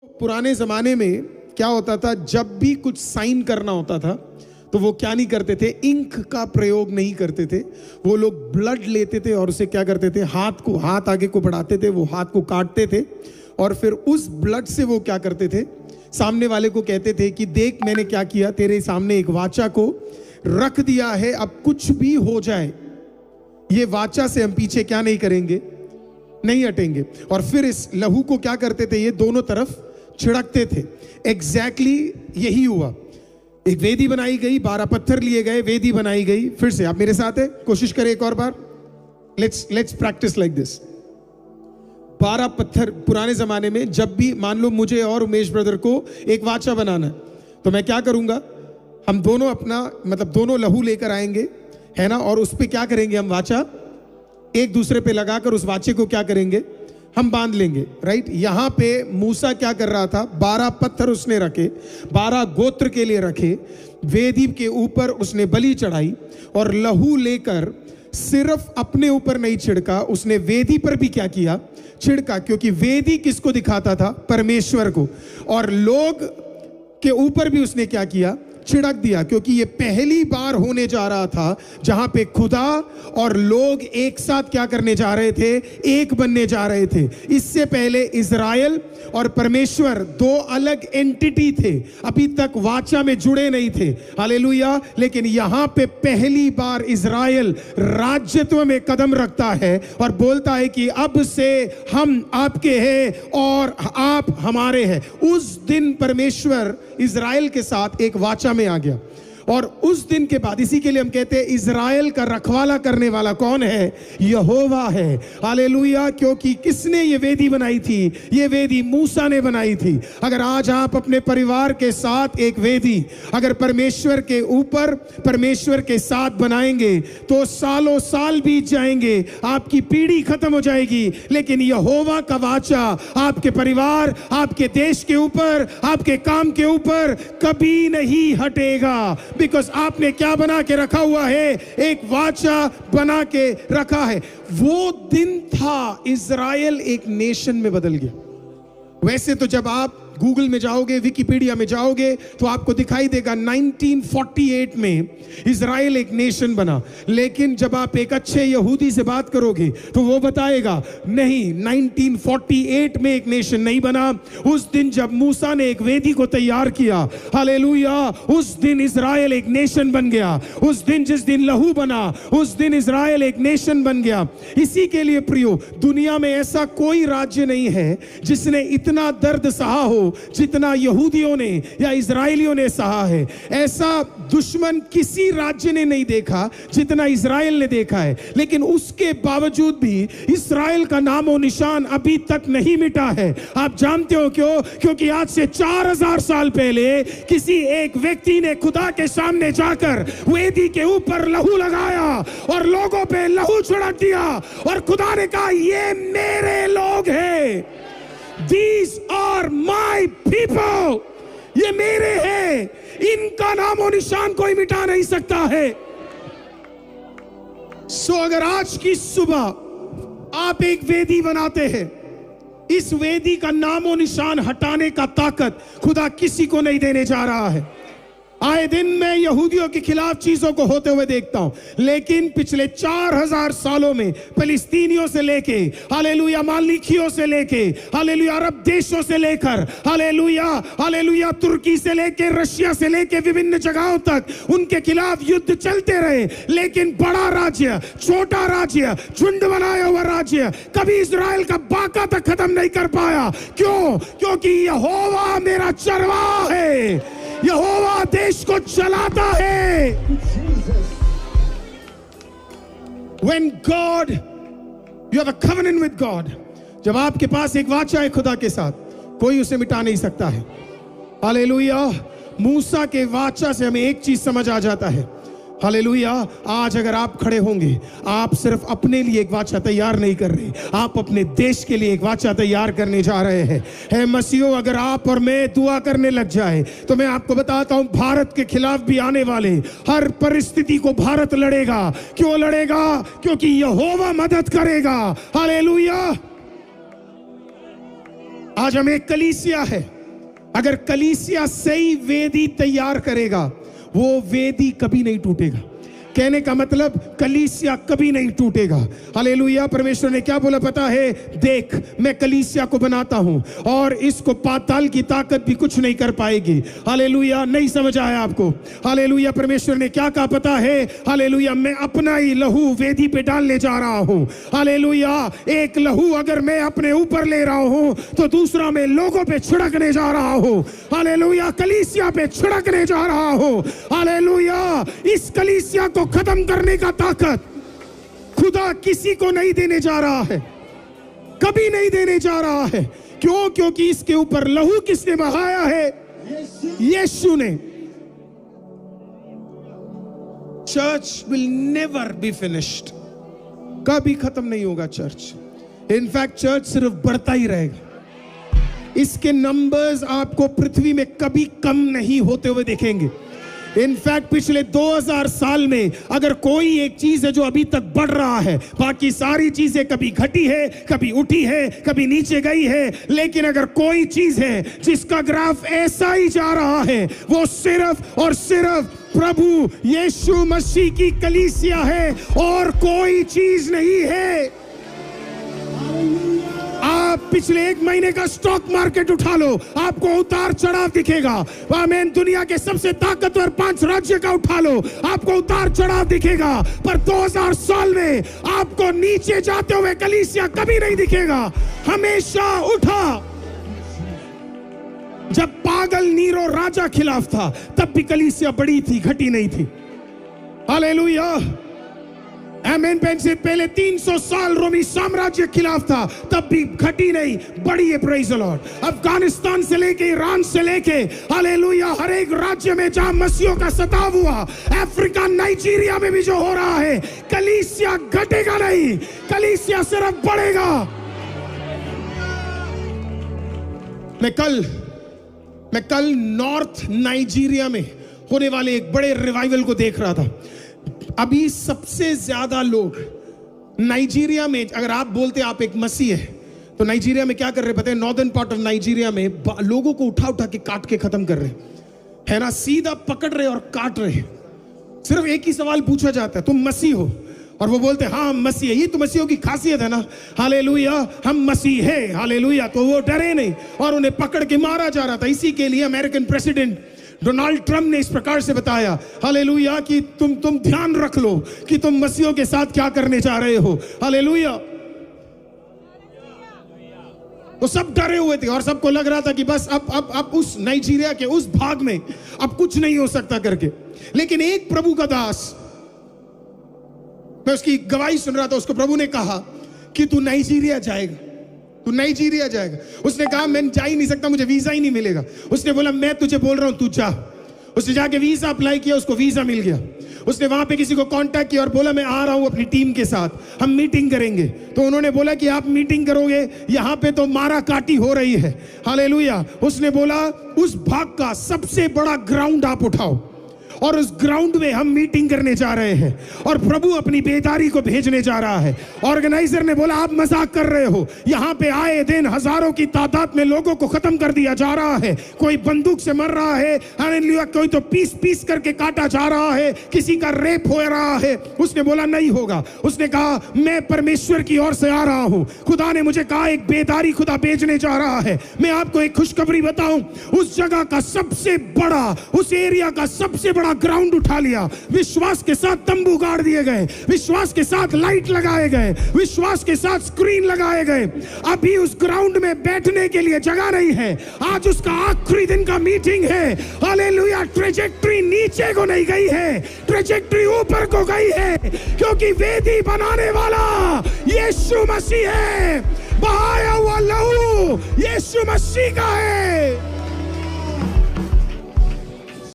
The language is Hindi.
पुराने जमाने में क्या होता था, जब भी कुछ साइन करना होता था तो वो क्या नहीं करते थे, इंक का प्रयोग नहीं करते थे। वो लोग ब्लड लेते थे और उसे क्या करते थे, हाथ आगे को बढ़ाते थे, वो हाथ को काटते थे और फिर उस ब्लड से वो क्या करते थे, सामने वाले को कहते थे कि देख मैंने क्या किया, तेरे सामने एक वाचा को रख दिया है, अब कुछ भी हो जाए ये वाचा से हम पीछे क्या नहीं करेंगे, नहीं हटेंगे। और फिर इस लहू को क्या करते थे, ये दोनों तरफ छिड़कते थे। एग्जैक्टली यही हुआ। एक वेदी बनाई गई, 12 पत्थर लिए गए, वेदी बनाई गई। फिर से आप मेरे साथ है, कोशिश करें एक और बार। Let's practice like this. 12 पत्थर। पुराने जमाने में जब भी मान लो मुझे और उमेश ब्रदर को एक वाचा बनाना है तो मैं क्या करूंगा, हम दोनों अपना दोनों लहू लेकर आएंगे, है ना, और उस पे क्या करेंगे, हम वाचा एक दूसरे पे लगाकर उस वाचे को क्या करेंगे, हम बांध लेंगे। राइट। यहां पे मूसा क्या कर रहा था, 12 पत्थर उसने रखे, 12 गोत्र के लिए रखे, वेदी के ऊपर उसने बलि चढ़ाई और लहू लेकर सिर्फ अपने ऊपर नहीं छिड़का, उसने वेदी पर भी क्या किया, छिड़का। क्योंकि वेदी किसको दिखाता था, परमेश्वर को, और लोग के ऊपर भी उसने क्या किया, छिड़क दिया। क्योंकि ये पहली बार होने जा रहा था जहां पे खुदा और लोग एक साथ क्या करने जा रहे थे, एक बनने जा रहे थे। इससे पहले इज़राइल और परमेश्वर दो अलग एंटिटी थे, अभी तक वाचा में जुड़े नहीं थे। हालेलुया। लेकिन यहां पे पहली बार इज़राइल राज्यत्व में कदम रखता है और बोलता है कि अब से हम आपके हैं और आप हमारे हैं। उस दिन परमेश्वर इज़राइल के साथ एक वाचा में आ गया और उस दिन के बाद, इसी के लिए हम कहते हैं इज़राइल का रखवाला करने वाला कौन है, यहोवा है। हालेलुया। क्योंकि किसने ये वेदी बनाई थी, ये वेदी मूसा ने बनाई थी। अगर आज आप अपने परिवार के साथ एक वेदी अगर परमेश्वर के ऊपर परमेश्वर के साथ बनाएंगे तो सालों साल बीत जाएंगे, आपकी पीढ़ी खत्म हो जाएगी, लेकिन यहोवा का वाचा आपके परिवार, आपके देश के ऊपर, आपके काम के ऊपर कभी नहीं हटेगा। बिकॉज आपने क्या बना के रखा हुआ है, एक वाचा बना के रखा है। वो दिन था इज़राइल एक नेशन में बदल गया। वैसे तो जब आप गूगल में जाओगे, विकिपीडिया में जाओगे तो आपको दिखाई देगा 1948 में इज़राइल एक नेशन बना। लेकिन जब आप एक अच्छे यहूदी से बात करोगे तो वो बताएगा नहीं, 1948 में एक नेशन नहीं बना। उस दिन जब मूसा ने एक वेदी को तैयार किया, हालेलुया, उस दिन इज़राइल एक नेशन बन गया। उस दिन जिस दिन लहू बना, उस दिन इज़राइल एक नेशन बन गया। इसी के लिए प्रियो, दुनिया में ऐसा कोई राज्य नहीं है जिसने इतना दर्द सहा हो जितना यहूदियों ने या इजराइलियों ने सहा है। ऐसा दुश्मन किसी राज्य ने नहीं देखा जितना इजराइल ने देखा है। लेकिन उसके बावजूद भी इजराइल का नामो निशान अभी तक नहीं मिटा है। आप जानते हो क्यों? क्योंकि आज से 4000 साल पहले किसी एक व्यक्ति ने खुदा के सामने जाकर वेदी के ऊपर लहू लगाया और लोगों पे लहू छिड़क दिया और खुदा ने कहा ये मेरे लोग हैं, These are my people, ये मेरे हैं, इनका नामो निशान कोई मिटा नहीं सकता है। अगर आज की सुबह आप एक वेदी बनाते हैं, इस वेदी का नामो निशान हटाने का ताकत खुदा किसी को नहीं देने जा रहा है। आए दिन मैं यहूदियों के खिलाफ चीजों को होते हुए देखता हूं, लेकिन पिछले 4000 सालों में फिलिस्तीनियों से लेके, हालेलुया, मालिकियों से लेके, हालेलुया, अरब देशों से लेकर, हालेलुया, हालेलुया, तुर्की से लेके, रशिया से लेके, विभिन्न जगहों तक उनके खिलाफ युद्ध चलते रहे। लेकिन बड़ा राज्य, छोटा राज्य, झुंड बनाया हुआ राज्य कभी इज़राइल का बाका तक खत्म नहीं कर पाया। क्यों? क्योंकि यहोवा मेरा चरवाहा है, यहोवा देश को चलाता है। When God, you have a covenant with God, जब आपके पास एक वाचा है खुदा के साथ, कोई उसे मिटा नहीं सकता है। हालेलुया। मूसा के वाचा से हमें एक चीज समझ आ जाता है, हालेलुया। आज अगर आप खड़े होंगे, आप सिर्फ अपने लिए एक वाचा तैयार नहीं कर रहे, आप अपने देश के लिए एक वाचा तैयार करने जा रहे हैं। है मसीहो, अगर आप और मैं दुआ करने लग जाए तो मैं आपको बताता हूं, भारत के खिलाफ भी आने वाले हर परिस्थिति को भारत लड़ेगा। क्यों लड़ेगा? क्योंकि यहोवा मदद करेगा। हालेलुया। आज हम एक कलीसिया है, अगर कलीसिया सही वेदी तैयार करेगा, वो वेदी कभी नहीं टूटेगा। कहने का मतलब कलीसिया कभी नहीं टूटेगा। हालेलुया। परमेश्वर ने क्या बोला पता है? देख, मैं कलीसिया को बनाता हूं और इसको पाताल की ताकत भी कुछ नहीं कर पाएगी। हालेलुया। नहीं समझ आया आपको? हालेलुया। परमेश्वर ने क्या कहा पता है? हालेलुया, मैं अपना ही लहू वेदी पे डालने जा रहा हूं। हालेलुया। एक लहू अगर मैं अपने ऊपर ले रहा हूं तो दूसरा मैं लोगों पे छिड़कने जा रहा हूं। हालेलुया। कलीसिया पे छिड़कने जा रहा हूं। हालेलुया। इस कलीसिया को खत्म करने का ताकत खुदा किसी को नहीं देने जा रहा है, कभी नहीं देने जा रहा है। क्यों? क्योंकि इसके ऊपर लहू किसने बहाया है? यीशु ने। Church will never be finished, कभी खत्म नहीं होगा चर्च। इनफैक्ट चर्च सिर्फ बढ़ता ही रहेगा। इसके नंबर्स आपको पृथ्वी में कभी कम नहीं होते हुए देखेंगे। इनफैक्ट पिछले 2000 साल में अगर कोई एक चीज है जो अभी तक बढ़ रहा है, बाकी सारी चीजें कभी घटी है, कभी उठी है, कभी नीचे गई है, लेकिन अगर कोई चीज है जिसका ग्राफ ऐसा ही जा रहा है, वो सिर्फ और सिर्फ प्रभु यीशु मसीह की कलीसिया है और कोई चीज नहीं है। आप पिछले एक महीने का स्टॉक मार्केट उठा लो, आपको उतार चढ़ाव दिखेगा। आमीन। दुनिया के सबसे ताकतवर 5 राज्य का उठा लो, आपको उतार चढ़ाव दिखेगा। पर 2000 साल में आपको नीचे जाते हुए कलीसिया कभी नहीं दिखेगा, हमेशा उठा। जब पागल नीरो राजा खिलाफ था तब भी कलीसिया बड़ी थी, घटी नहीं थी। हालेलुया। आमीन। से पहले 300 साल रोमी साम्राज्य खिलाफ था, तब भी घटी नहीं, बड़ी है। Praise the Lord. अफगानिस्तान से लेके ईरान से लेके हालेलुया हर एक राज्य में जहां मसीहों का सताव हुआ, अफ्रीका नाइजीरिया में भी जो हो रहा है, कलीसिया घटेगा नहीं, कलीसिया सिर्फ बढ़ेगा। मैं कल नॉर्थ नाइजीरिया में होने वाले एक बड़े रिवाइवल को देख रहा था। अभी सबसे ज्यादा लोग नाइजीरिया में, अगर आप बोलते आप एक मसीह है, तो नाइजीरिया में क्या कर रहे पता है? नॉर्दर्न पार्ट ऑफ नाइजीरिया में लोगों को उठा उठा के काट के खत्म कर रहे है ना, सीधा पकड़ रहे और काट रहे। सिर्फ एक ही सवाल पूछा जाता है, तुम मसीह हो? और वो बोलते हैं हाँ हम मसीह है। ये तो मसीहों की खासियत है ना। हालेलुया। हम मसीह है। हालेलुया। तो वो डरे नहीं और उन्हें पकड़ के मारा जा रहा था। इसी के लिए अमेरिकन प्रेसिडेंट डोनाल्ड ट्रंप ने इस प्रकार से बताया, हालेलुया, कि तुम ध्यान रख लो कि तुम मसीहों के साथ क्या करने जा रहे हो। हालेलुया। वो सब डरे हुए थे और सबको लग रहा था कि बस अब उस नाइजीरिया के उस भाग में अब कुछ नहीं हो सकता करके। लेकिन एक प्रभु का दास, मैं उसकी गवाही सुन रहा था, उसको प्रभु ने कहा कि तू नाइजीरिया जाएगा, तू नाइजीरिया जाएगा। उसने कहा मैं जा ही नहीं सकता, मुझे वीजा ही नहीं मिलेगा। उसने बोला मैं तुझे बोल रहा हूं तू जा। उसने जाके वीजा अप्लाई किया, उसको वीजा मिल गया। उसने वहां पे किसी को कांटेक्ट किया और बोला मैं आ रहा हूं अपनी टीम के साथ, हम मीटिंग करेंगे। तो उन्होंने बोला कि आप मीटिंग करोगे, यहां पे तो मारा काटी हो रही है। हालेलुया। उसने बोला उस भाग का सबसे बड़ा ग्राउंड आप उठाओ और उस ग्राउंड में हम मीटिंग करने जा रहे हैं और प्रभु अपनी बेदारी को भेजने जा रहा है। ऑर्गेनाइजर ने बोला आप मजाक कर रहे हो, यहाँ पे आए दिन हजारों की तादाद में लोगों को खत्म कर दिया जा रहा है, कोई बंदूक से मर रहा है, हालेलुया, कोई तो पीस पीस करके काटा जा रहा है, किसी का रेप हो रहा है। उसने बोला नहीं होगा। उसने कहा मैं परमेश्वर की ओर से आ रहा हूं, खुदा ने मुझे कहा एक बेदारी खुदा भेजने जा रहा है। मैं आपको एक खुशखबरी बताऊं, उस जगह का सबसे बड़ा, उस एरिया का सबसे बड़ा ग्राउंड उठा लिया। विश्वास के साथ तंबू गाड़ दिए गए, विश्वास के साथ लाइट लगाए गए, विश्वास के साथ स्क्रीन लगाए गए। अभी उस ग्राउंड में बैठने के लिए जगह नहीं है। आज उसका आखिरी दिन का मीटिंग है। हालेलुया। ट्रेजेक्टरी नीचे को नहीं गई है, ट्रेजेक्टरी ऊपर को गई है, क्योंकि वेदी बनाने वाला यीशु मसीह है। बहाया हुआ लहू यीशु मसीह का है।